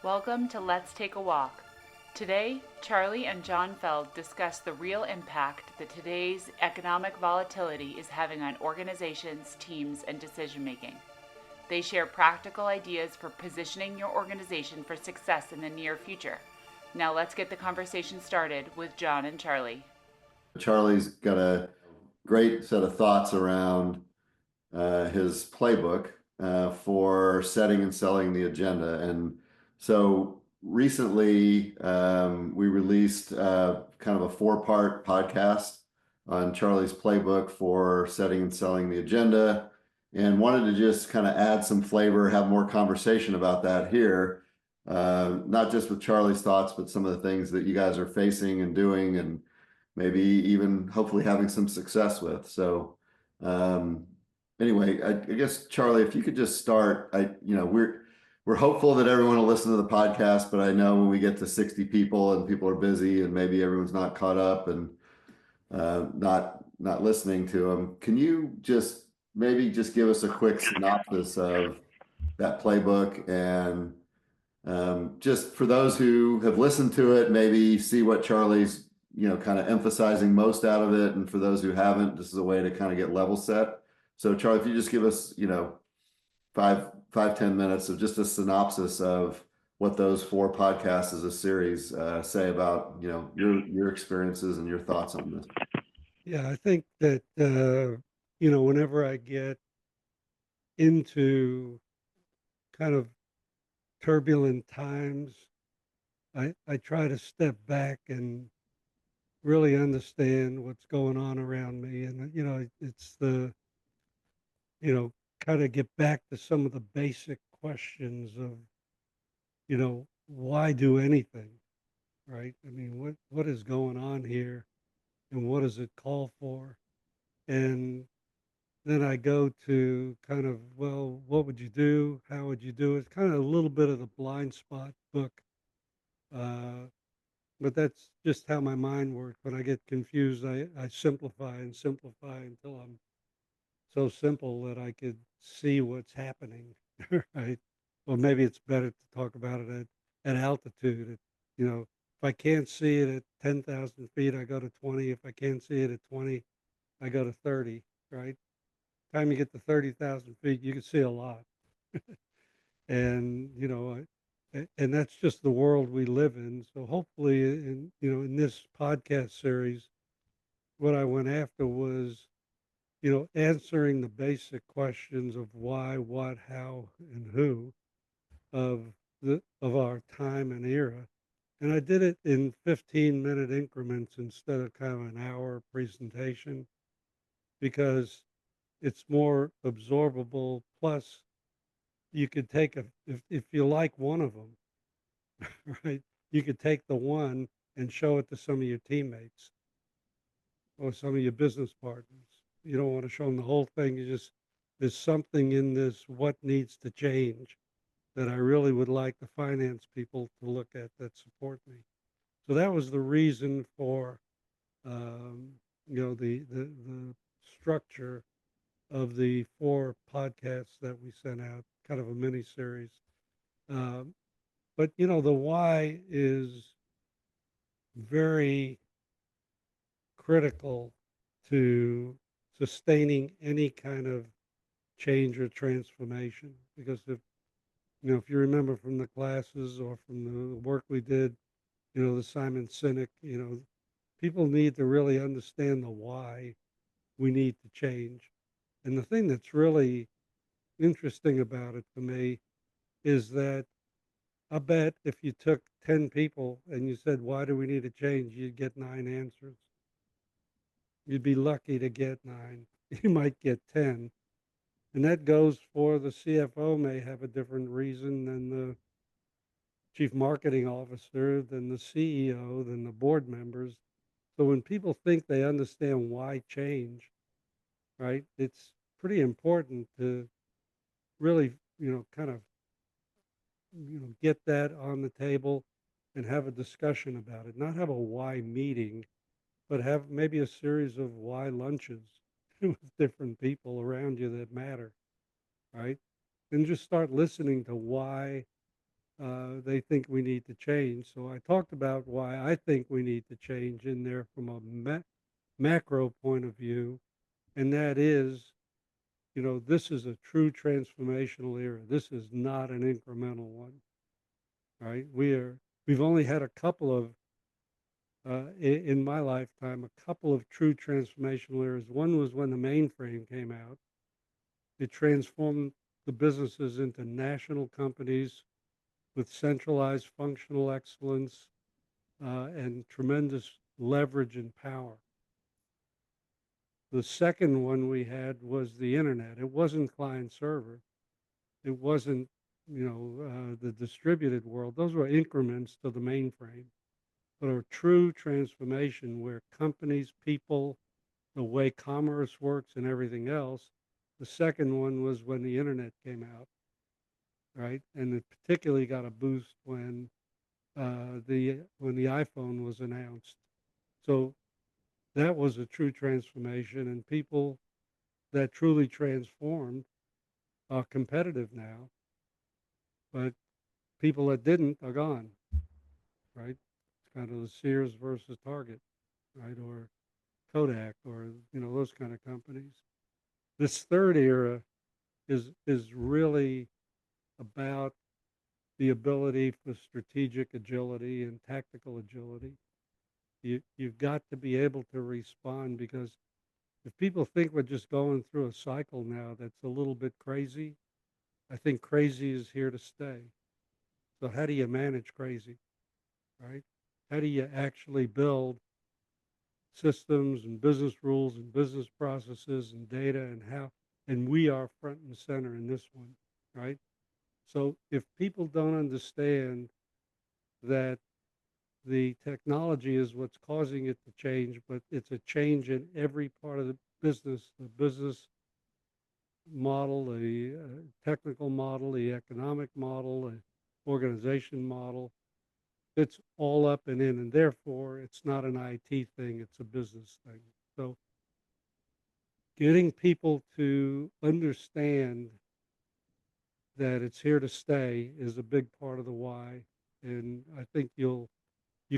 Welcome to Let's Take a Walk. Today, Charlie and Jon Feld discuss the real impact that today's economic volatility is having on organizations, teams, and decision making. They share practical ideas for positioning your organization for success in the near future. Now let's get the conversation started with Jon and Charlie. Charlie's got a great set of thoughts around his playbook for setting and selling the agenda. And so recently, we released kind of a four-part podcast on Charlie's playbook for setting and selling the agenda, and wanted to just kind of add some flavor, have more conversation about that here. Not just with Charlie's thoughts, but some of the things that you guys are facing and doing, and maybe even hopefully having some success with. So anyway, I guess Charlie, if you could just start, we're hopeful that everyone will listen to the podcast, but I know when we get to 60 people and people are busy and maybe everyone's not caught up and not listening to them, can you just maybe just give us a quick synopsis of that playbook and just for those who have listened to it, maybe see what Charlie's, kind of emphasizing most out of it. And for those who haven't, this is a way to kind of get level set. So Charlie, if you just give us, 10 minutes of just a synopsis of what those four podcasts as a series say about, your experiences and your thoughts on this. Yeah, I think that, whenever I get into kind of turbulent times, I try to step back and really understand what's going on around me. And, it's kind of get back to some of the basic questions of, why do anything, right? I mean, what is going on here and what does it call for? And then I go to kind of, well, what would you do? How would you do it? It's kind of a little bit of the blind spot book. Uh, but that's just how my mind works. When I get confused, I simplify and simplify until I'm so simple that I could see what's happening, right? Or maybe it's better to talk about it at altitude. If I can't see it at 10,000 feet, I go to 20. If I can't see it at 20, I go to 30, right? Time you get to 30,000 feet, you can see a lot. And, and that's just the world we live in. So hopefully in this podcast series, what I went after was, answering the basic questions of why, what, how, and who of of our time and era. And I did it in 15-minute increments instead of kind of an hour presentation because it's more absorbable. Plus, you could take if you like one of them, right? You could take the one and show it to some of your teammates or some of your business partners. You don't want to show them the whole thing. There's something in this what needs to change that I really would like the finance people to look at that support me. So that was the reason for, um, the structure of the four podcasts that we sent out, kind of a mini series. Um, but the why is very critical to sustaining any kind of change or transformation. Because if you remember from the classes or from the work we did, the Simon Sinek, people need to really understand the why we need to change. And the thing that's really interesting about it to me is that I bet if you took 10 people and you said, why do we need to change? You'd get 9 answers. You'd be lucky to get 9. You might get 10. And that goes for the CFO may have a different reason than the chief marketing officer, than the CEO, than the board members. So when people think they understand why change, right, it's pretty important to really, kind of, get that on the table and have a discussion about it. Not have a why meeting, but have maybe a series of why lunches with different people around you that matter, right? And just start listening to why they think we need to change. So I talked about why I think we need to change in there from a macro point of view, and that is, this is a true transformational era. This is not an incremental one, right? We've only had a couple of in my lifetime, a couple of true transformational eras. One was when the mainframe came out. It transformed the businesses into national companies with centralized functional excellence and tremendous leverage and power. The second one we had was the internet. It wasn't client server. It wasn't, the distributed world. Those were increments to the mainframe, but a true transformation where companies, people, the way commerce works and everything else. The second one was when the internet came out, right? And it particularly got a boost when the iPhone was announced. So that was a true transformation, and people that truly transformed are competitive now, but people that didn't are gone, right? It's kind of the Sears versus Target, right? Or Kodak, or those kind of companies. This third era is really about the ability for strategic agility and tactical agility. You've got to be able to respond, because if people think we're just going through a cycle now that's a little bit crazy, I think crazy is here to stay. So how do you manage crazy, right? How do you actually build systems and business rules and business processes and data, and we are front and center in this one, right? So if people don't understand that the technology is what's causing it to change, but it's a change in every part of the business model, the technical model, the economic model, the organization model. It's all up and in, and therefore it's not an IT thing, it's a business thing. So getting people to understand that it's here to stay is a big part of the why. And I think you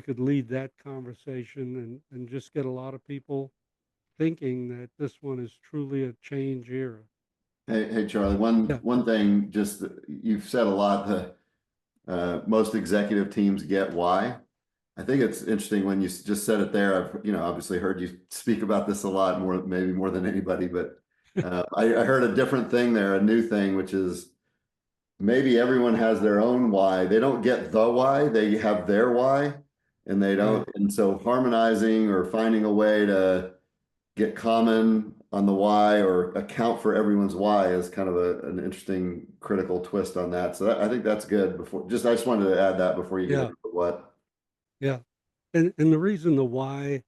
could lead that conversation and just get a lot of people thinking that this one is truly a change era. Hey, Charlie, Yeah. one thing, just you've said a lot, most executive teams get why. I think it's interesting when you just said it there. I've, obviously heard you speak about this a lot more, maybe more than anybody, but I heard a different thing there, a new thing, which is maybe everyone has their own why. They don't get the why, they have their why, and they don't. Right. And so harmonizing or finding a way to get common on the why or account for everyone's why is kind of an interesting critical twist on that. So I think that's good. I just wanted to add that before you get Yeah. into the what. Yeah. And the reason the why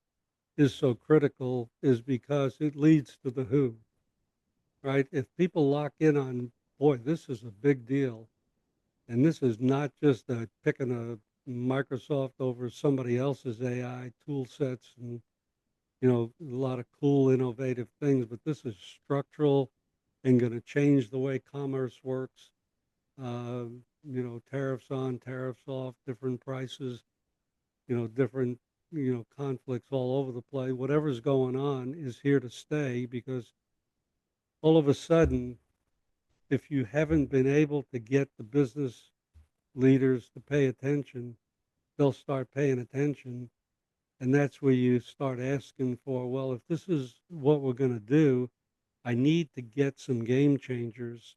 is so critical is because it leads to the who, right? If people lock in on, boy, this is a big deal, and this is not just picking a Microsoft over somebody else's AI tool sets and, a lot of cool, innovative things, but this is structural and going to change the way commerce works. Tariffs on, tariffs off, different prices, different, conflicts all over the place. Whatever's going on is here to stay, because all of a sudden, if you haven't been able to get the business leaders to pay attention, they'll start paying attention. And that's where you start asking for, well, if this is what we're going to do, I need to get some game changers.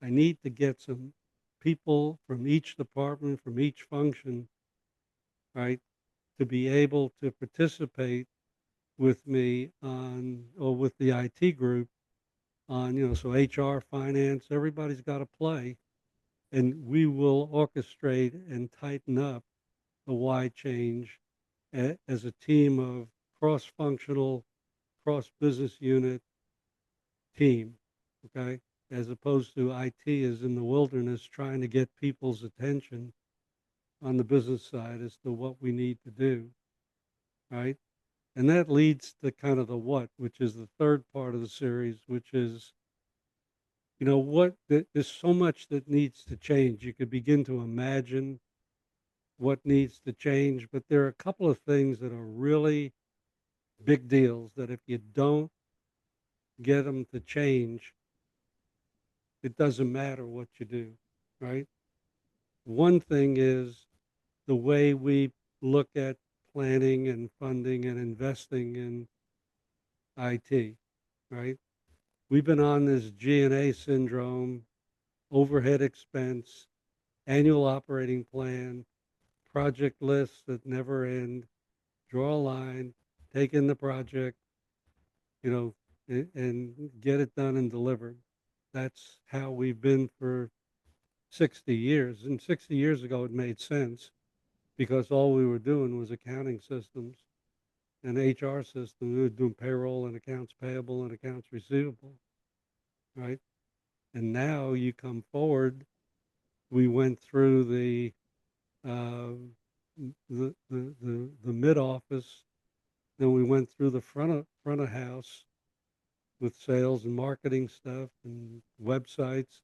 I need to get some people from each department, from each function, right, to be able to participate with me or with the IT group on, so HR, finance, everybody's got to play, and we will orchestrate and tighten up the why change as a team of cross-functional, cross-business unit team, okay? As opposed to IT is in the wilderness trying to get people's attention on the business side as to what we need to do, right? And that leads to kind of the what, which is the third part of the series, which is there's so much that needs to change. You could begin to imagine what needs to change, but there are a couple of things that are really big deals that if you don't get them to change, it doesn't matter what you do, right? One thing is the way we look at planning and funding and investing in IT, right? We've been on this G&A syndrome, overhead expense, annual operating plan, project lists that never end, draw a line, take in the project, you know, and get it done and delivered. That's how we've been for 60 years. And 60 years ago, it made sense because all we were doing was accounting systems and HR systems. We were doing payroll and accounts payable and accounts receivable, right? And now you come forward, we went through uh, the mid office, then we went through the front of house with sales and marketing stuff and websites,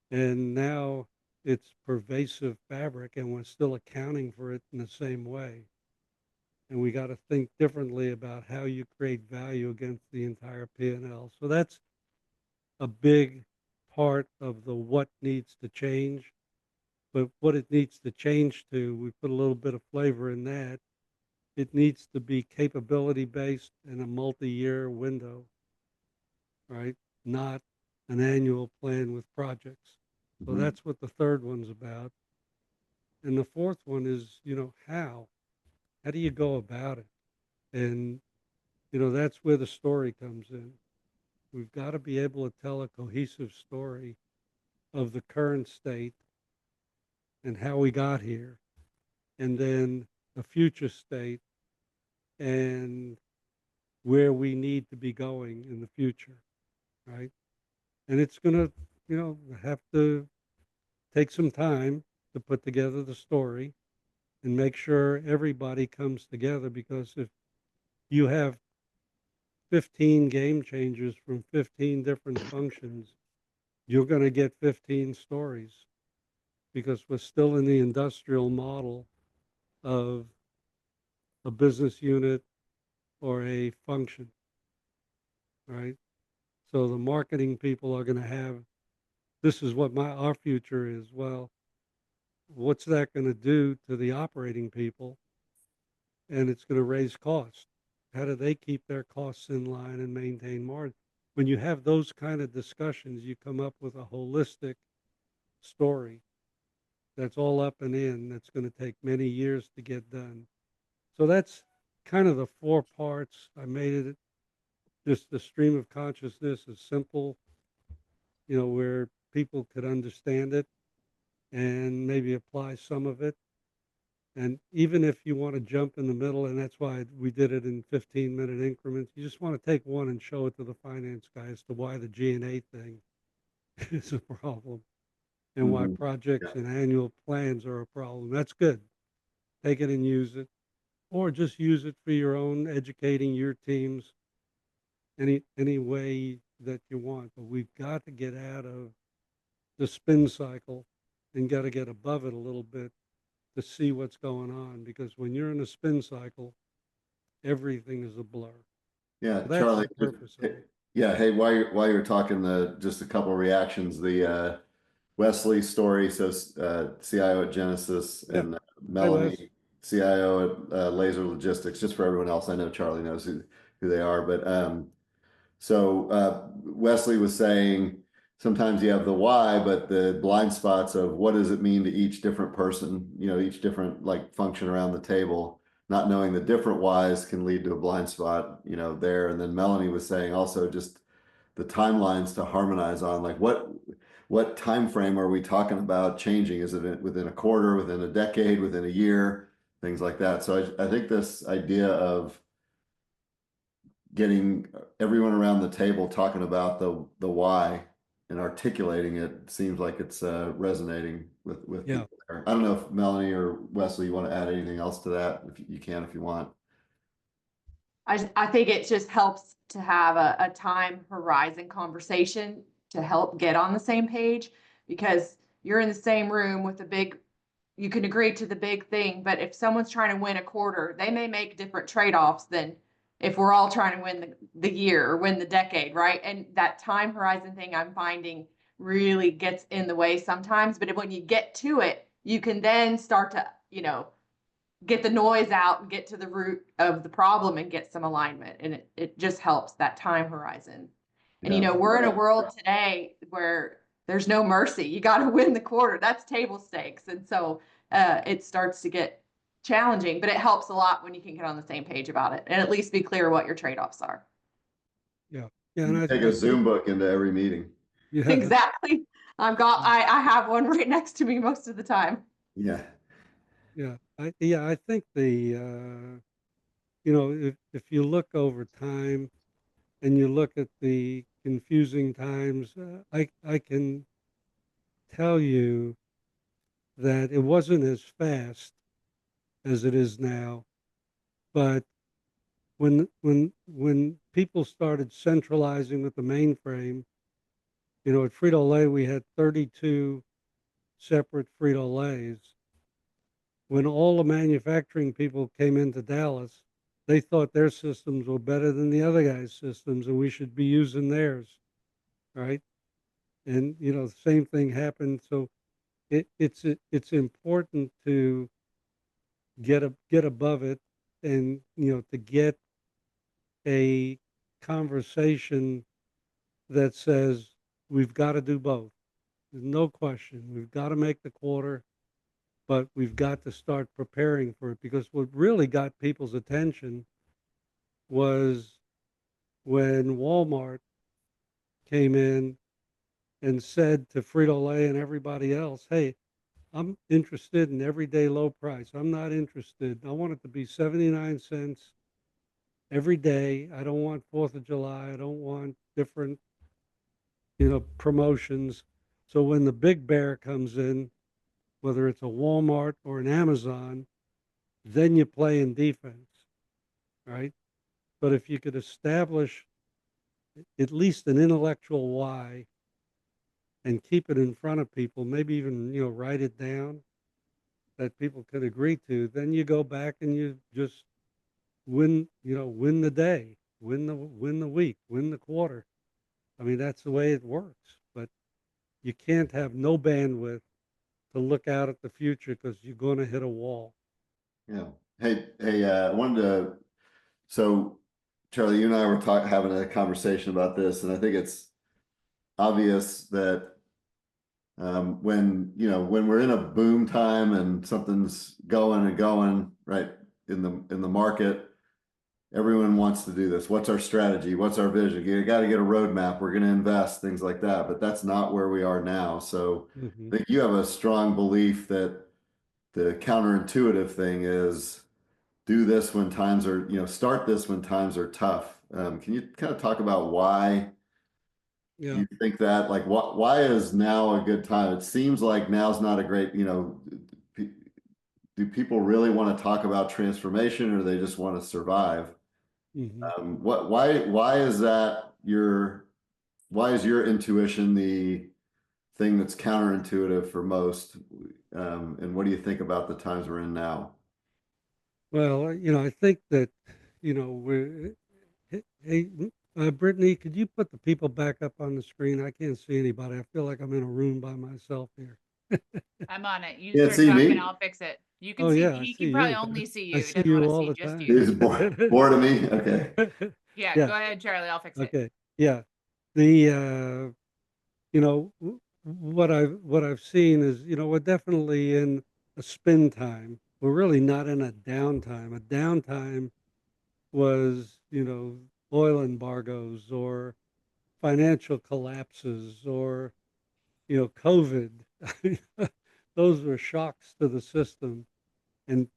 and now it's pervasive fabric, and we're still accounting for it in the same way. And we got to think differently about how you create value against the entire P&L. So that's a big part of the what needs to change. But what it needs to change to, we put a little bit of flavor in that. It needs to be capability based in a multi-year window, right? Not an annual plan with projects. So Mhm. that's what the third one's about. And the fourth one is, how? How do you go about it? And, that's where the story comes in. We've got to be able to tell a cohesive story of the current state and how we got here, and then a future state and where we need to be going in the future, right? And it's going to, have to take some time to put together the story and make sure everybody comes together, because if you have 15 game changers from 15 different functions, you're going to get 15 stories, because we're still in the industrial model of a business unit or a function, right? So the marketing people are going to have, this is what our future is. Well, what's that going to do to the operating people? And it's going to raise costs. How do they keep their costs in line and maintain margin? When you have those kind of discussions, you come up with a holistic story that's all up and in, that's going to take many years to get done. So that's kind of the four parts. I made it just the stream of consciousness is simple, where people could understand it and maybe apply some of it. And even if you want to jump in the middle, and that's why we did it in 15-minute increments, you just want to take one and show it to the finance guy as to why the G&A thing is a problem and why Mhm. projects Yeah. and annual plans are a problem. That's good. Take it and use it, or just use it for your own educating your teams any way that you want. But we've got to get out of the spin cycle and got to get above it a little bit to see what's going on, because when you're in a spin cycle, everything is a blur. Yeah, So that's Charlie. the purpose of it. Yeah, hey, while you're talking, just a couple reactions. The Wesley story says CIO at Genesis, Yeah. and Hey, Wes. Melanie, CIO at Laser Logistics. Just for everyone else, I know Charlie knows who they are, but so Wesley was saying sometimes you have the why, but the blind spots of what does it mean to each different person, each different like function around the table. Not knowing the different whys can lead to a blind spot, there. And then Melanie was saying also just the timelines to harmonize on, like what time frame are we talking about changing? Is it within a quarter, within a decade, within a year, things like that. So I think this idea of getting everyone around the table talking about the why and articulating it seems like it's resonating with Yeah. people there. I don't know if Melanie or Wesley, you want to add anything else to that? If you can, if you want. I think it just helps to have a time horizon conversation to help get on the same page, because you're in the same room with you can agree to the big thing, but if someone's trying to win a quarter, they may make different trade-offs than if we're all trying to win the year or win the decade, right? And that time horizon thing I'm finding really gets in the way sometimes. But when you get to it, you can then start to, get the noise out and get to the root of the problem and get some alignment. And it just helps that time horizon. And, Yeah. we're in a world today where there's no mercy. You got to win the quarter. That's table stakes. And so it starts to get challenging, but it helps a lot when you can get on the same page about it and at least be clear what your trade-offs are. Yeah. Yeah. You And take I a think, Zoom book into every meeting. yeah. Exactly. I have one right next to me most of the time. Yeah. Yeah. I think if you look over time and you look at the confusing times, I can tell you that it wasn't as fast as it is now, but when people started centralizing with the mainframe, at Frito-Lay we had 32 separate Frito-Lays. When all the manufacturing people came into Dallas, they thought their systems were better than the other guys' systems, and we should be using theirs, right? And the same thing happened. So it's important to get above it, and to get a conversation that says we've got to do both. There's no question. We've got to make the quarter, but we've got to start preparing for it, because what really got people's attention was when Walmart came in and said to Frito-Lay and everybody else, hey, I'm interested in everyday low price. I'm not interested. I want it to be 79 cents every day. I don't want 4th of July. I don't want different, promotions. So when the big bear comes in, whether it's a Walmart or an Amazon, then you play in defense, right? But if you could establish at least an intellectual why and keep it in front of people, maybe even, write it down that people could agree to, then you go back and you just win the day, win the week, win the quarter. I mean, that's the way it works. But you can't have no bandwidth to look out at the future, because you're going to hit a wall. Yeah. Hey, I wanted to, so Charlie, you and I were having a conversation about this, and I think it's obvious that when we're in a boom time and something's going and going right in the market, everyone wants to do this. What's our strategy? What's our vision? You got to get a roadmap. We're going to invest, things like that. But that's not where we are now. So I think you have a strong belief that the counterintuitive thing is do this when times are, start this when times are tough. Can you kind of talk about why Yeah. you think that? Like, why is now a good time? It seems like now's not a great, do people really want to talk about transformation, or they just want to survive? Why is that why is your intuition the thing that's counterintuitive for most? And what do you think about the times we're in now? Well, I think that, we're, hey, Brittany, could you put the people back up on the screen? I can't see anybody. I feel like I'm in a room by myself here. I'm on it. You Can't start see talking, me? I'll fix it. You can Oh see, yeah, I he see can probably you. only see I you. He see doesn't you want to all see the just time. you. He's bored of me? Okay. Yeah, Yeah. go ahead, Charlie. I'll fix it. Okay. Yeah. The what I've seen is, we're definitely in a spin time. We're really not in a downtime. A downtime was, oil embargoes or financial collapses or, COVID. Those were shocks to the system and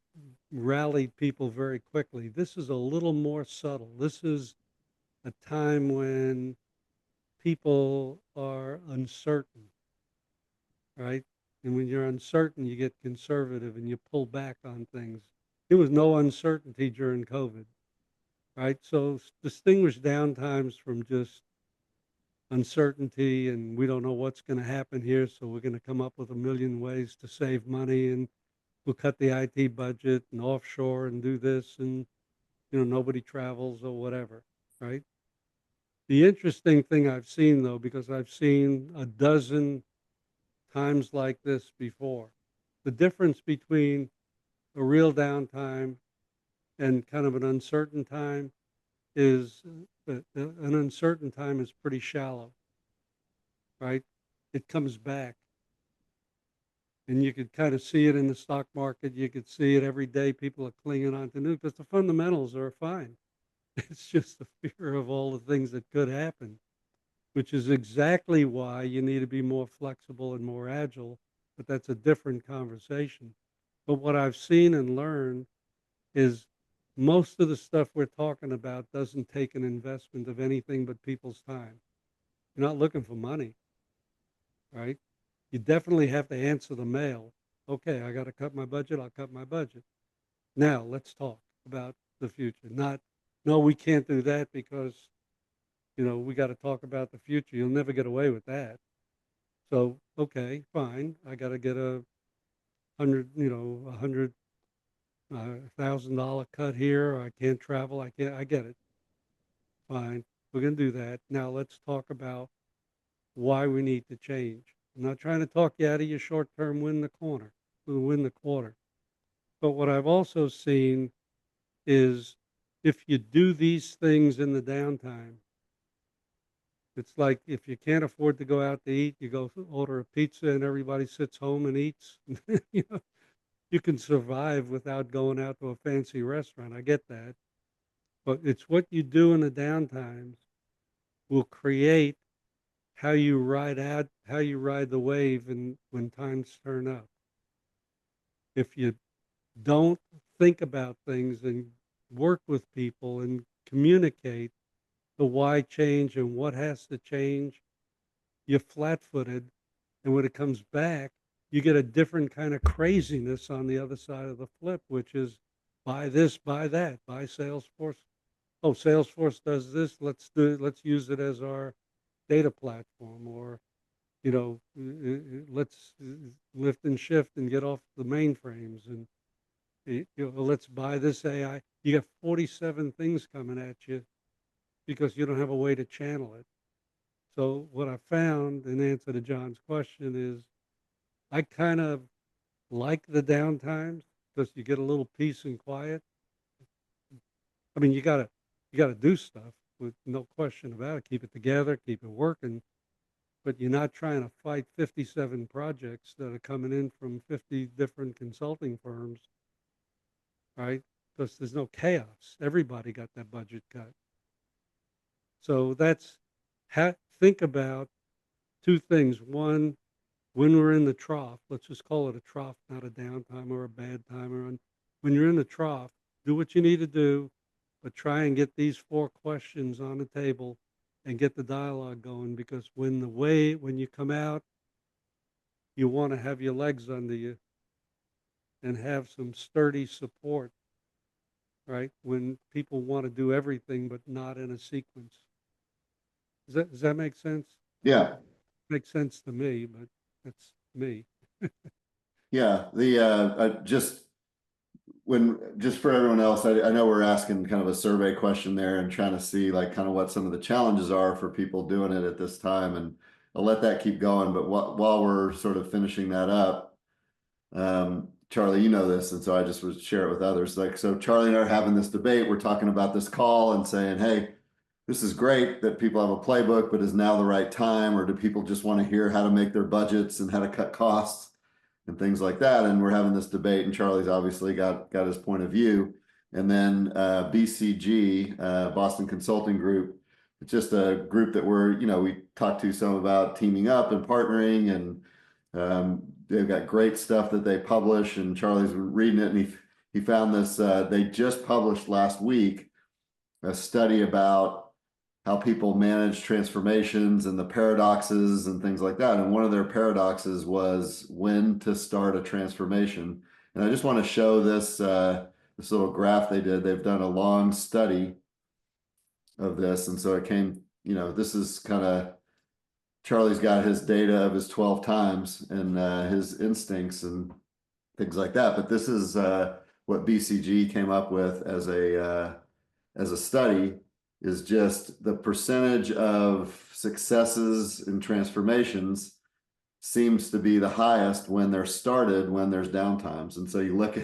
rallied people very quickly. This is a little more subtle. This is a time when people are uncertain, right? And when you're uncertain, you get conservative and you pull back on things. There was no uncertainty during COVID, right? So distinguish downtimes from just uncertainty and we don't know what's going to happen here. So we're going to come up with a million ways to save money, and we'll cut the IT budget and offshore and do this, and nobody travels or whatever, right? The interesting thing I've seen, though, because I've seen a dozen times like this before, the difference between a real downtime and kind of an uncertain time is an uncertain time is pretty shallow, right? It comes back. And you could kind of see it in the stock market. You could see it every day. People are clinging on to new because the fundamentals are fine. It's just the fear of all the things that could happen, which is exactly why you need to be more flexible and more agile. But that's a different conversation. But what I've seen and learned is most of the stuff we're talking about doesn't take an investment of anything but people's time. You're not looking for money, right? You definitely have to answer the mail. Okay, I got to cut my budget. I'll cut my budget. Now let's talk about the future. Not, no, we can't do that because, we got to talk about the future. You'll never get away with that. So, okay, fine. I got to get a $100,000 cut here. I can't travel. I get it. Fine. We're going to do that. Now let's talk about why we need to change. I'm not trying to talk you out of your short-term win the quarter. But what I've also seen is if you do these things in the downtime, it's like if you can't afford to go out to eat, you go order a pizza and everybody sits home and eats. you know, you can survive without going out to a fancy restaurant. I get that. But it's what you do in the downtimes will create how you ride the wave and when times turn up. If you don't think about things and work with people and communicate the why change and what has to change, you're flat footed. And when it comes back, you get a different kind of craziness on the other side of the flip, which is buy this, buy that, buy Salesforce. Oh, Salesforce does this. Let's use it as our data platform, or let's lift and shift and get off the mainframes, and let's buy this AI. You got 47 things coming at you because you don't have a way to channel it. So what I found in answer to John's question is I kind of like the downtimes because you get a little peace and quiet. I mean, you gotta do stuff with no question about it. Keep it together, keep it working, but you're not trying to fight 57 projects that are coming in from 50 different consulting firms, right? Because there's no chaos. Everybody got that budget cut. So think about two things. One, when we're in the trough, let's just call it a trough, not a downtime or a bad time. When you're in the trough, do what you need to do, but try and get these 4 questions on the table and get the dialogue going, because when you come out, you want to have your legs under you and have some sturdy support, right? When people want to do everything, but not in a sequence. Does that make sense? Yeah. Makes sense to me, but that's me. Yeah. Just for everyone else, I know we're asking kind of a survey question there and trying to see like kind of what some of the challenges are for people doing it at this time. And I'll let that keep going. But while we're sort of finishing that up, Charlie, you know this, and so I just would share it with others. Like, so Charlie and I are having this debate. We're talking about this call and saying, hey, this is great that people have a playbook, but is now the right time? Or do people just want to hear how to make their budgets and how to cut costs and things like that? And we're having this debate, and Charlie's obviously got his point of view. And then BCG, Boston Consulting Group, it's just a group that we talked to some about teaming up and partnering, and they've got great stuff that they publish. And Charlie's reading it, and he found this. They just published last week a study about how people manage transformations and the paradoxes and things like that. And one of their paradoxes was when to start a transformation. And I just want to show this little graph they did. They've done a long study of this. And so it came, this is kind of Charlie's got his data of his 12 times and his instincts and things like that. But this is what BCG came up with as a study, is just the percentage of successes and transformations seems to be the highest when they're started when there's downtimes. And so you look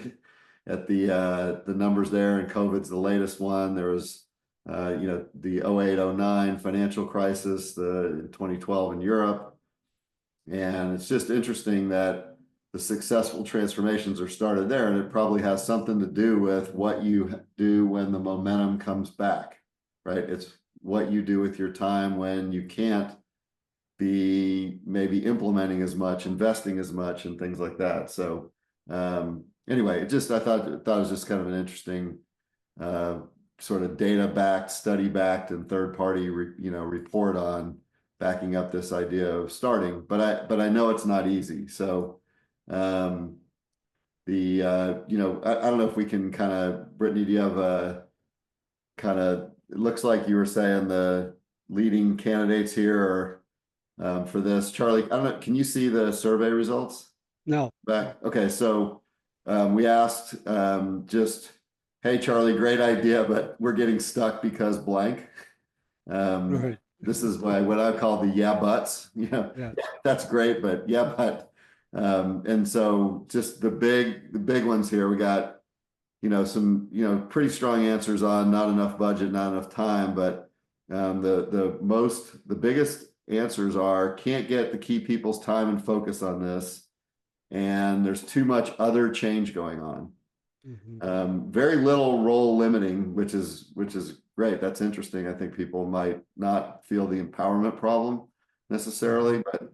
at the numbers there, and COVID's the latest one. There was the 08-09 financial crisis, the 2012 in Europe. And it's just interesting that the successful transformations are started there, and it probably has something to do with what you do when the momentum comes back, right? It's what you do with your time when you can't be maybe implementing as much, investing as much, and things like that. So anyway, I thought it was just kind of an interesting sort of data-backed, study-backed, and third-party report on backing up this idea of starting. But I know it's not easy. So I don't know if we can kind of, Brittany, do you have a kind of, it looks like you were saying the leading candidates here are for this. Charlie, I don't know, can you see the survey results No. back? Okay, so we asked just, hey, Charlie, great idea, but we're getting stuck because blank. Right. This is what I call the yeah buts. Yeah. That's great, but yeah, but and so just the big ones here, we got some pretty strong answers on not enough budget, not enough time, but the biggest answers are can't get the key people's time and focus on this, and there's too much other change going on. Very little role limiting, which is great. That's interesting. I think people might not feel the empowerment problem necessarily, but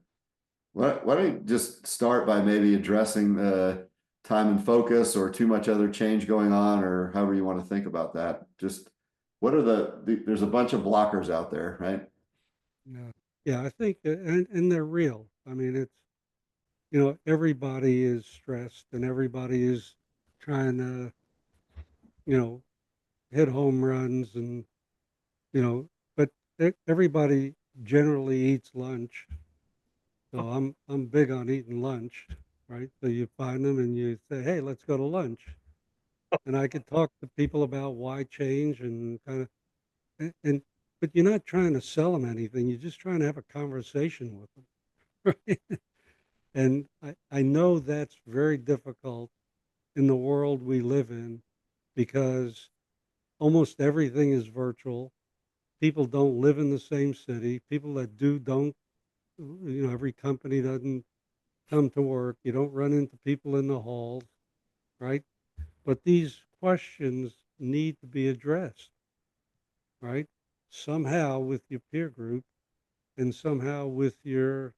why don't you just start by maybe addressing the time and focus, or too much other change going on, or however you want to think about that. Just what are there's a bunch of blockers out there, right? Yeah, I think, and they're real. I mean, it's, everybody is stressed and everybody is trying to, hit home runs and, but everybody generally eats lunch. So I'm big on eating lunch, right? So you find them and you say, hey, let's go to lunch. And I could talk to people about why change and kind of, but you're not trying to sell them anything. You're just trying to have a conversation with them, right? And I know that's very difficult in the world we live in, because almost everything is virtual. People don't live in the same city. People that do don't, every company doesn't come to work. You don't run into people in the halls, right? But these questions need to be addressed, right? Somehow with your peer group, and somehow with your,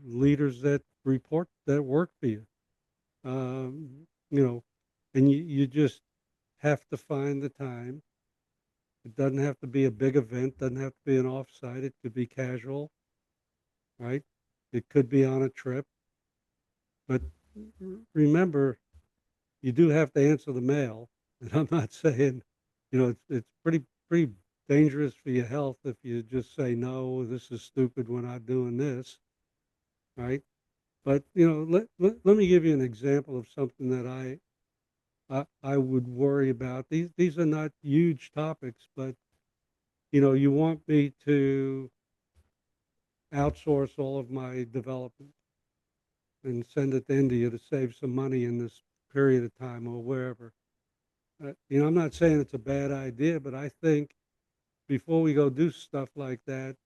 leaders that work for you. You know, and you just have to find the time. It doesn't have to be a big event, doesn't have to be an offsite. It could be casual, right? It could be on a trip. But remember, you do have to answer the mail. And I'm not saying, it's pretty dangerous for your health if you just say, no, this is stupid, we're not doing this, right? But, let me give you an example of something that I would worry about. These are not huge topics, but, you want me to outsource all of my development and send it to India to save some money in this period of time or wherever. I'm not saying it's a bad idea, but I think before we go do stuff like that,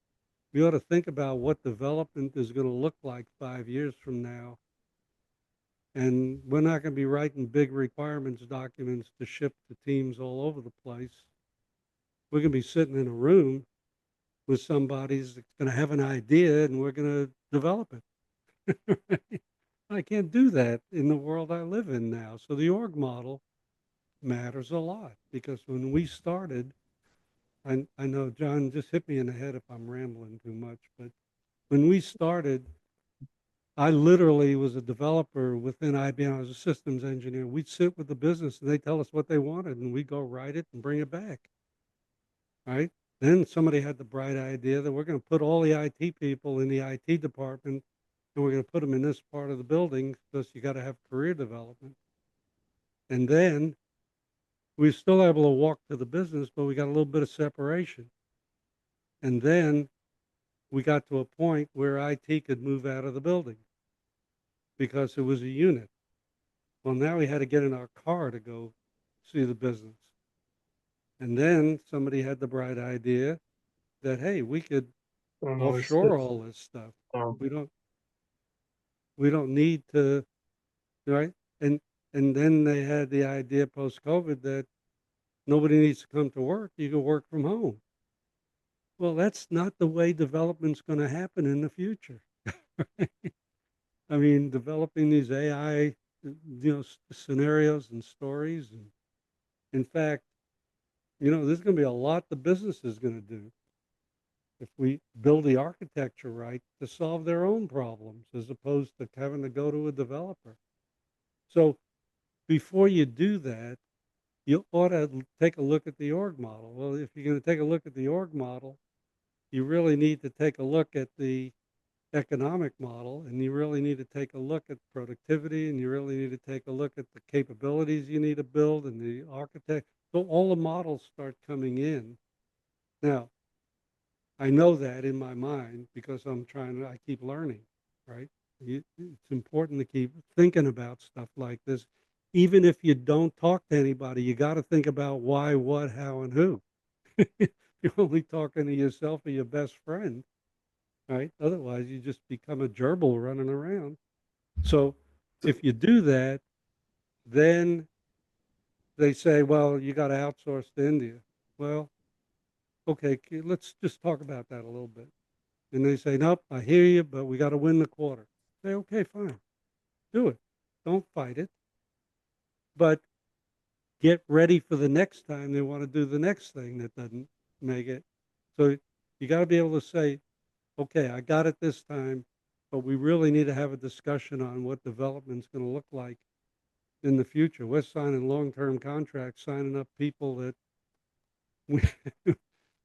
we ought to think about what development is going to look like 5 years from now. And we're not going to be writing big requirements documents to ship to teams all over the place. We're going to be sitting in a room with somebody that's going to have an idea and we're going to develop it. I can't do that in the world I live in now. So the org model matters a lot, because when we started, I know John just hit me in the head if I'm rambling too much, but when we started, I literally was a developer within IBM. I was a systems engineer. We'd sit with the business and they tell us what they wanted and we go write it and bring it back, right? Then somebody had the bright idea that we're going to put all the IT people in the IT department and we're going to put them in this part of the building because you got to have career development. And then we were still able to walk to the business, but we got a little bit of separation. And then we got to a point where IT could move out of the building because it was a unit. Well, now we had to get in our car to go see the business. And then somebody had the bright idea that, hey, we could Oh, no, offshore all this stuff. um, We don't need to, right? And then they had the idea post COVID that nobody needs to come to work. You can work from home. Well, that's not the way development's going to happen in the future. I mean, developing these AI, scenarios and stories. And in fact, there's going to be a lot the business is going to do if we build the architecture right to solve their own problems as opposed to having to go to a developer. So before you do that, you ought to take a look at the org model. Well, if you're going to take a look at the org model, you really need to take a look at the economic model, and you really need to take a look at productivity, and you really need to take a look at the capabilities you need to build and the architect. So all the models start coming in. Now, I know that in my mind because I keep learning, right? It's important to keep thinking about stuff like this. Even if you don't talk to anybody, you got to think about why, what, how, and who. You're only talking to yourself or your best friend, right? Otherwise, you just become a gerbil running around. So if you do that, then they say, well, you got to outsource to India. Well, okay, let's just talk about that a little bit. And they say, nope, I hear you, but we got to win the quarter. Say, okay, fine, do it. Don't fight it. But get ready for the next time they want to do the next thing that doesn't make it. So you got to be able to say, okay, I got it this time, but we really need to have a discussion on what development's going to look like in the future. We're signing long-term contracts, signing up people that we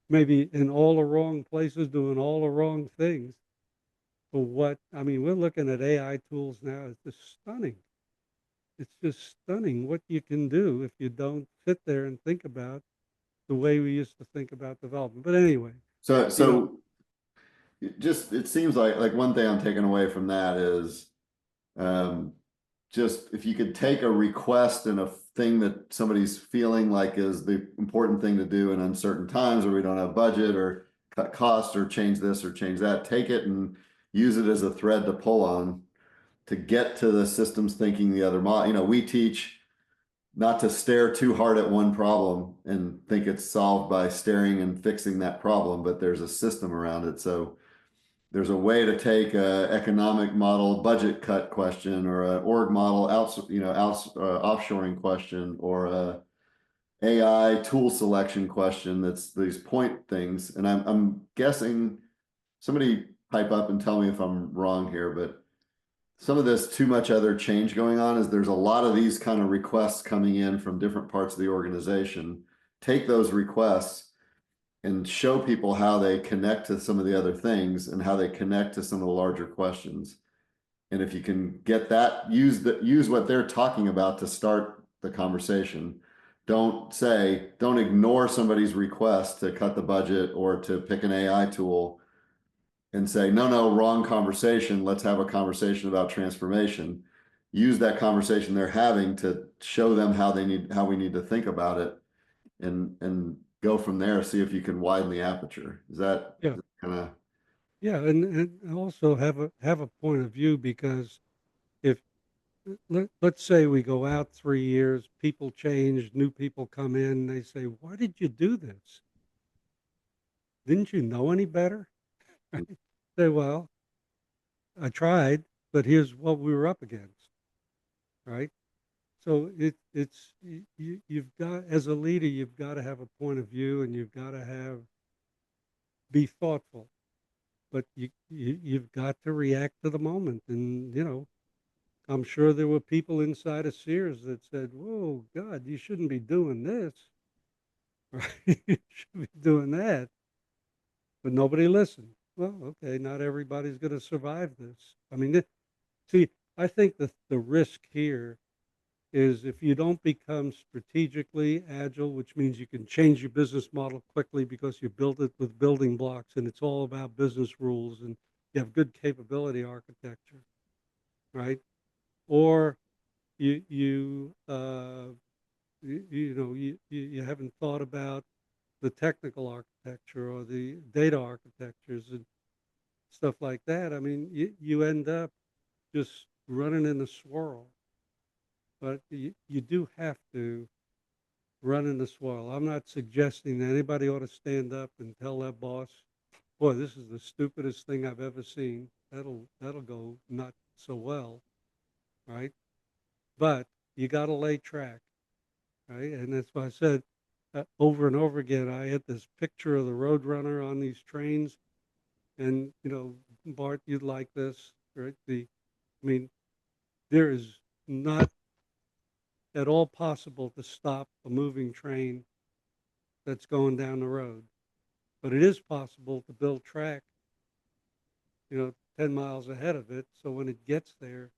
maybe in all the wrong places, doing all the wrong things. For what, I mean, we're looking at AI tools now. It's just stunning. It's just stunning what you can do if you don't sit there and think about the way we used to think about development. But anyway, So it seems like one thing I'm taking away from that is just if you could take a request and a thing that somebody's feeling like is the important thing to do in uncertain times, or we don't have budget or cut costs or change this or change that, take it and use it as a thread to pull on to get to the systems thinking the other model. We teach not to stare too hard at one problem and think it's solved by staring and fixing that problem, but there's a system around it. So there's a way to take a economic model budget cut question or an org model offshoring question or a AI tool selection question. That's these point things. And I'm guessing, somebody pipe up and tell me if I'm wrong here, but some of this too much other change going on is there's a lot of these kind of requests coming in from different parts of the organization. Take those requests and show people how they connect to some of the other things and how they connect to some of the larger questions. And if you can get that, use what they're talking about to start the conversation. Don't ignore somebody's request to cut the budget or to pick an AI tool and say, no, wrong conversation. Let's have a conversation about transformation. Use that conversation they're having to show them how we need to think about it and go from there, see if you can widen the aperture. Is that yeah, kind of? yeah, and also have a point of view, because if let's say we go out 3 years, people change, new people come in, they say, why did you do this? Didn't you know any better? Right? Say, well, I tried, but here's what we were up against, right? So you've got, as a leader, you've got to have a point of view, and you've got to be thoughtful, but you've got to react to the moment. And I'm sure there were people inside of Sears that said, "Whoa, God, you shouldn't be doing this, right? You should be doing that." but nobody listened. Well, okay, not everybody's going to survive this. I mean, see, I think the risk here is if you don't become strategically agile, which means you can change your business model quickly because you build it with building blocks and it's all about business rules and you have good capability architecture, right? Or you haven't thought about the technical architecture or the data architectures and stuff like that. I mean, you end up just running in a swirl, but you do have to run in the swirl. I'm not suggesting that anybody ought to stand up and tell that boss, boy, this is the stupidest thing I've ever seen. That'll go not so well, right? But you got to lay track, right? And that's why I said over and over again, I had this picture of the roadrunner on these trains, and Bart, you'd like this, right? I mean, there is not at all possible to stop a moving train that's going down the road, but it is possible to build track, 10 miles ahead of it, so when it gets there,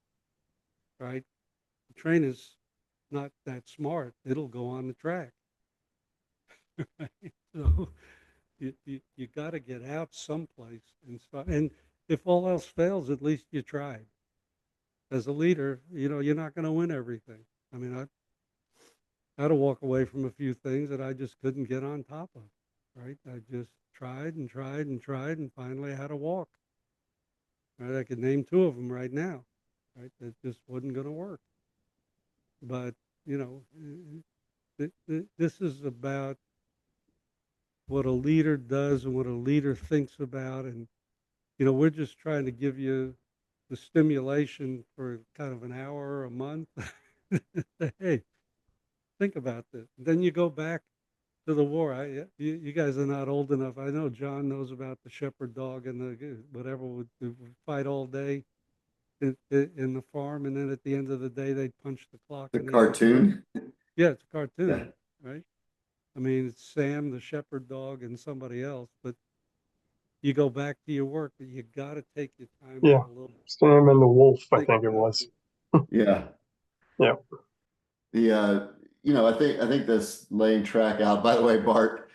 right, the train is not that smart. It'll go on the track. Right? So you got to get out someplace and start. And if all else fails, at least you tried. As a leader, you're not going to win everything. I mean, I had to walk away from a few things that I just couldn't get on top of. Right? I just tried and tried and tried, and finally I had to walk. Right? I could name two of them right now. Right? That just wasn't going to work. But this is about what a leader does and what a leader thinks about. And, we're just trying to give you the stimulation for kind of an hour or a month. Hey, think about this. Then you go back to the war. You guys are not old enough. I know John knows about the shepherd dog and the whatever would fight all day in the farm. And then at the end of the day, they'd punch the clock. The And they'd cartoon. yeah, it's a Yeah. cartoon, right? I mean, it's Sam, the shepherd dog, and somebody else, but you go back to your work, but you got to take your time Yeah, out a little bit. Sam and the Wolf, I Think think it about was. it. Yeah. Yeah. I think this laying track out, by the way, Bart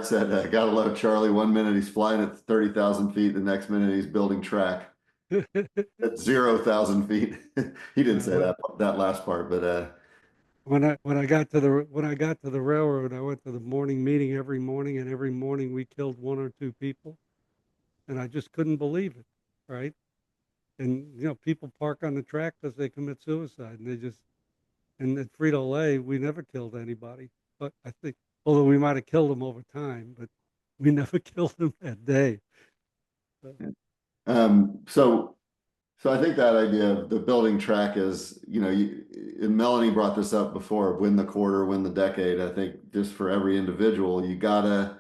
said, gotta love Charlie. 1 minute he's flying at 30,000 feet. The next minute he's building track at 0,000 feet. He didn't say that last part, but When I got to the railroad, I went to the morning meeting every morning, and every morning we killed one or two people, and I just couldn't believe it, right? And people park on the track because they commit suicide, and and at Frito-Lay, we never killed anybody, but I think, although we might have killed them over time, but we never killed them that day. So, so So I think that idea of the building track is, and Melanie brought this up before, win the quarter, win the decade. I think just for every individual, you gotta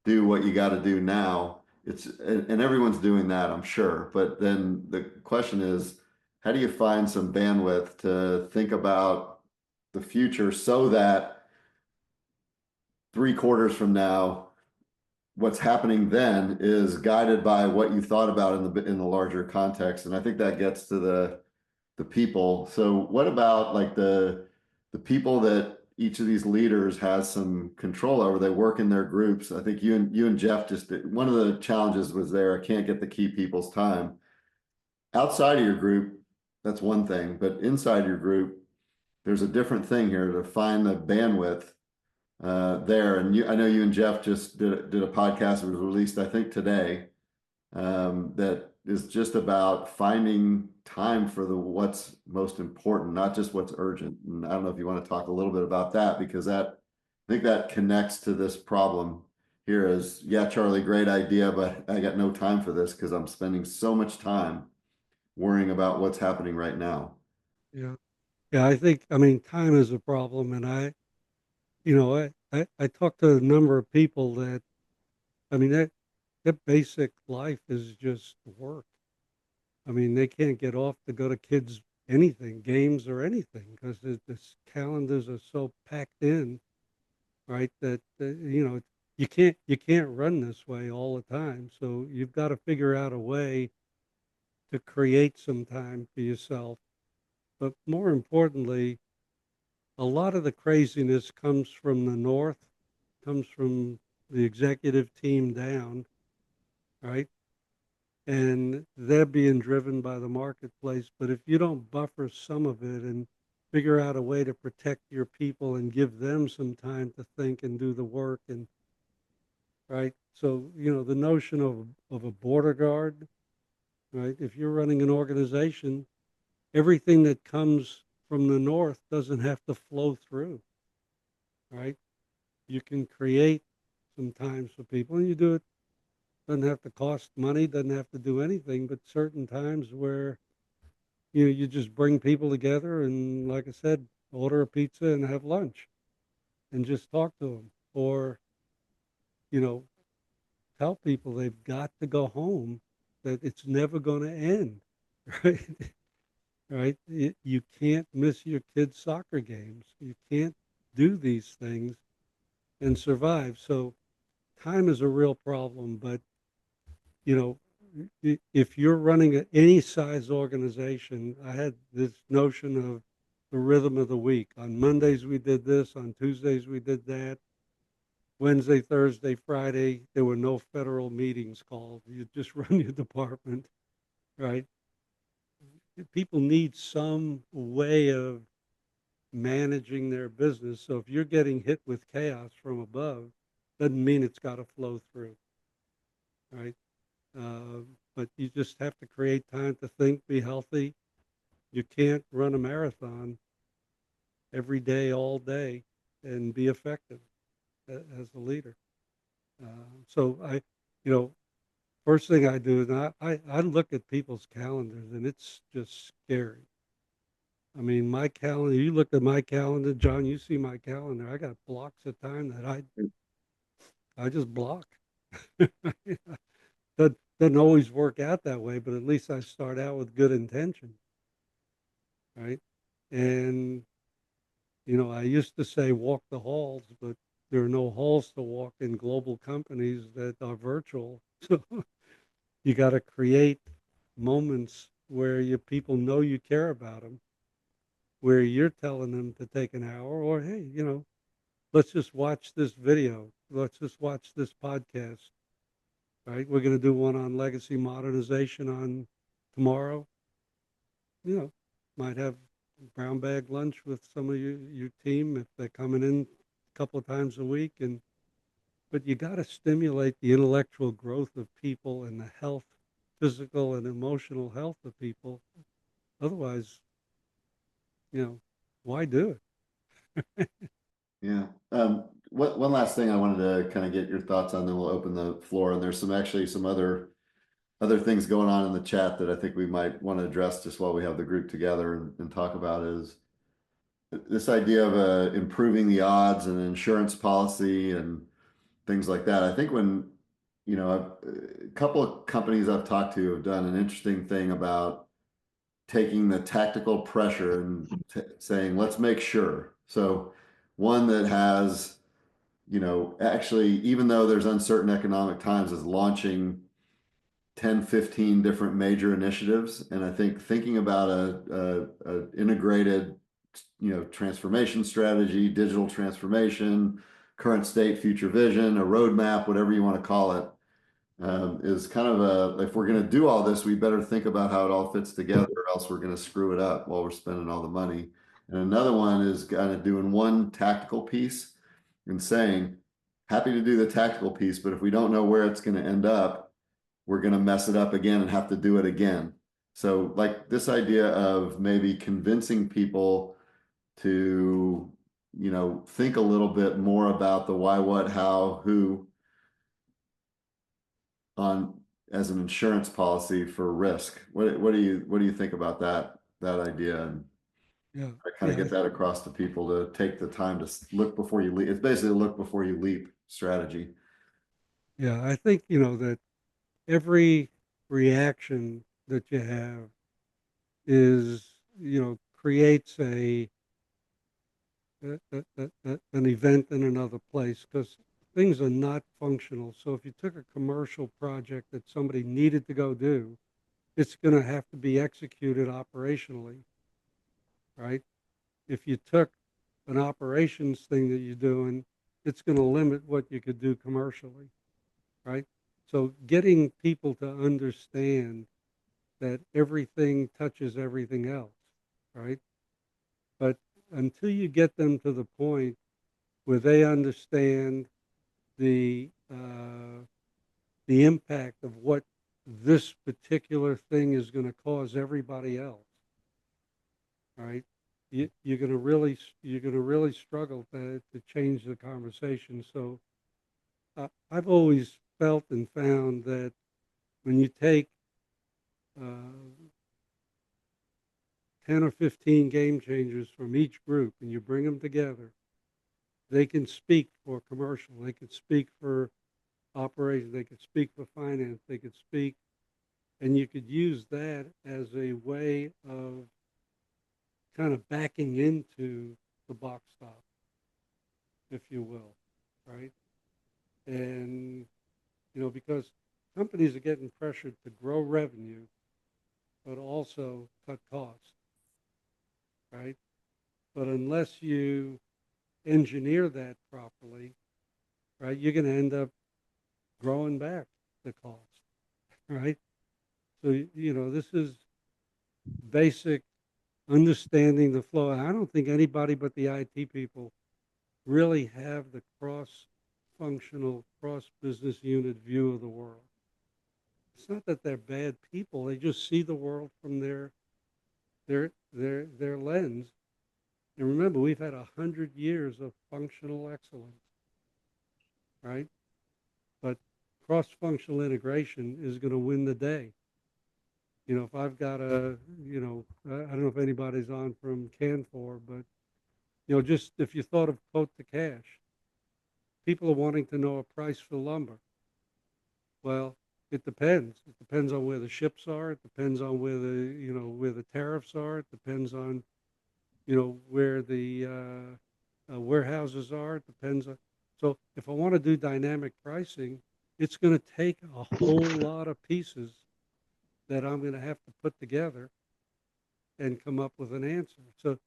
do what you gotta do now. And everyone's doing that, I'm sure. But then the question is, how do you find some bandwidth to think about the future so that 3 quarters from now, what's happening then is guided by what you thought about in the larger context. And I think that gets to the people. So what about like the people that each of these leaders has some control over? They work in their groups. I think you and Jeff one of the challenges was there. I can't get the key people's time. Outside of your group, that's one thing, but inside your group, there's a different thing here to find the bandwidth there. And I know you and Jeff just did a podcast that was released, I think today, that is just about finding time for what's most important, not just what's urgent. And I don't know if you want to talk a little bit about that, because I think that connects to this problem here is, yeah, Charlie, great idea, but I got no time for this because I'm spending so much time worrying about what's happening right now. yeah. Yeah, I mean, time is a problem. And I talked to a number of people that, I mean, that basic life is just work. I mean, they can't get off to go to kids anything, games or anything, because the calendars are so packed in, right? That you can't run this way all the time. So you've got to figure out a way to create some time for yourself. But more importantly, a lot of the craziness comes from the north, comes from the executive team down, right? And they're being driven by the marketplace. But if you don't buffer some of it and figure out a way to protect your people and give them some time to think and do the work, and right. So, the notion of a border guard, right? If you're running an organization, everything that comes from the north doesn't have to flow through, right? You can create some times for people, and you do it. Doesn't have to cost money, doesn't have to do anything, but certain times where you just bring people together and, like I said, order a pizza and have lunch and just talk to them, or you know tell people they've got to go home, that it's never going to end, right? Right? You can't miss your kids' soccer games. You can't do these things and survive. So time is a real problem, but you know, if you're running any size organization, I had this notion of the rhythm of the week. On Mondays we did this, on Tuesdays we did that. Wednesday, Thursday, Friday, there were no federal meetings called. You just run your department, right? People need some way of managing their business. So if you're getting hit with chaos from above, doesn't mean it's got to flow through, right? But you just have to create time to think, be healthy. You can't run a marathon every day, all day, and be effective as a leader. So you know, first thing I do is I look at people's calendars, and it's just scary. I mean, my calendar, you look at my calendar, John, you see my calendar. I got blocks of time that I just block. That doesn't always work out that way, but at least I start out with good intention, right? And I used to say walk the halls, but there are no halls to walk in global companies that are virtual. So you got to create moments where your people know you care about them, where you're telling them to take an hour, or hey, let's just watch this video. Let's just watch this podcast, right? We're going to do one on legacy modernization on tomorrow. You know, might have brown bag lunch with some of your team if they're coming in a couple of times a week. But you got to stimulate the intellectual growth of people and the health, physical and emotional health of people. Otherwise, why do it? Yeah. One last thing I wanted to kind of get your thoughts on, then we'll open the floor. And there's some other things going on in the chat that I think we might want to address just while we have the group together and talk about is this idea of improving the odds and insurance policy and things like that. I think when, a couple of companies I've talked to have done an interesting thing about taking the tactical pressure and saying, let's make sure. So one that has, actually, even though there's uncertain economic times, is launching 10, 15 different major initiatives. And I think thinking about a integrated, transformation strategy, digital transformation, current state, future vision, a roadmap, whatever you want to call it, is kind of if we're going to do all this, we better think about how it all fits together, or else we're going to screw it up while we're spending all the money. And another one is kind of doing one tactical piece and saying, happy to do the tactical piece, but if we don't know where it's going to end up, we're going to mess it up again and have to do it again. So like this idea of maybe convincing people to, think a little bit more about the why, what, how, who on as an insurance policy for risk. What do you think about that idea? And Yeah, I kind of yeah, get that across to people to take the time to look before you leap. It's basically a look before you leap strategy. yeah. I think that every reaction that you have is creates an event in another place, because things are not functional. So if you took a commercial project that somebody needed to go do, it's going to have to be executed operationally, right? If you took an operations thing that you're doing, it's going to limit what you could do commercially, right? So getting people to understand that everything touches everything else, right? But until you get them to the point where they understand the impact of what this particular thing is going to cause everybody else, right? You're going to really struggle to change the conversation. So I've always felt and found that when you take uh, 10 or 15 game changers from each group and you bring them together, they can speak for commercial, they can speak for operations, they could speak for finance, they could speak, and you could use that as a way of kind of backing into the box stop, if you will, right? And, because companies are getting pressured to grow revenue, but also cut costs, right? But unless you engineer that properly, right, you're going to end up growing back the cost, right? So, this is basic understanding the flow. And I don't think anybody but the IT people really have the cross-functional, cross-business unit view of the world. It's not that they're bad people; they just see the world from their lens. And remember, we've had 100 years of functional excellence, right? But cross-functional integration is going to win the day. If I've got I don't know if anybody's on from Canfor, but just if you thought of quote to cash, people are wanting to know a price for lumber. Well, it depends. It depends on where the ships are. It depends on where the tariffs are. It depends on, where the warehouses are. It depends on. So if I want to do dynamic pricing, it's going to take a whole lot of pieces that I'm going to have to put together and come up with an answer. So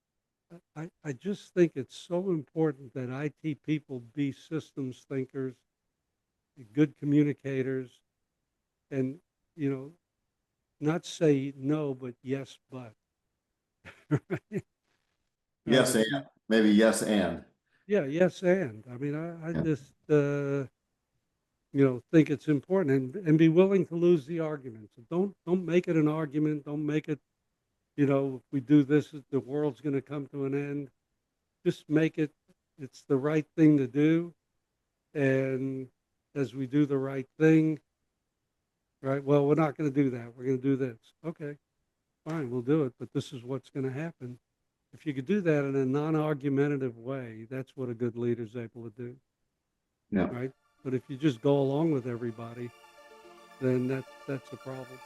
I just think it's so important that IT people be systems thinkers, good communicators, and, not say no, but yes, but. Right? Yes, and If you, maybe yes, and. yeah, yes, and. I mean, I just, think it's important and be willing to lose the argument. So don't make it an argument. Don't make it, if we do this, the world's going to come to an end. Just make it's the right thing to do. And as we do the right thing, right, well, we're not going to do that. We're going to do this. Okay, fine, we'll do it. But this is what's going to happen. If you could do that in a non-argumentative way, that's what a good leader's able to do, Yeah. right? But if you just go along with everybody, then that's a problem.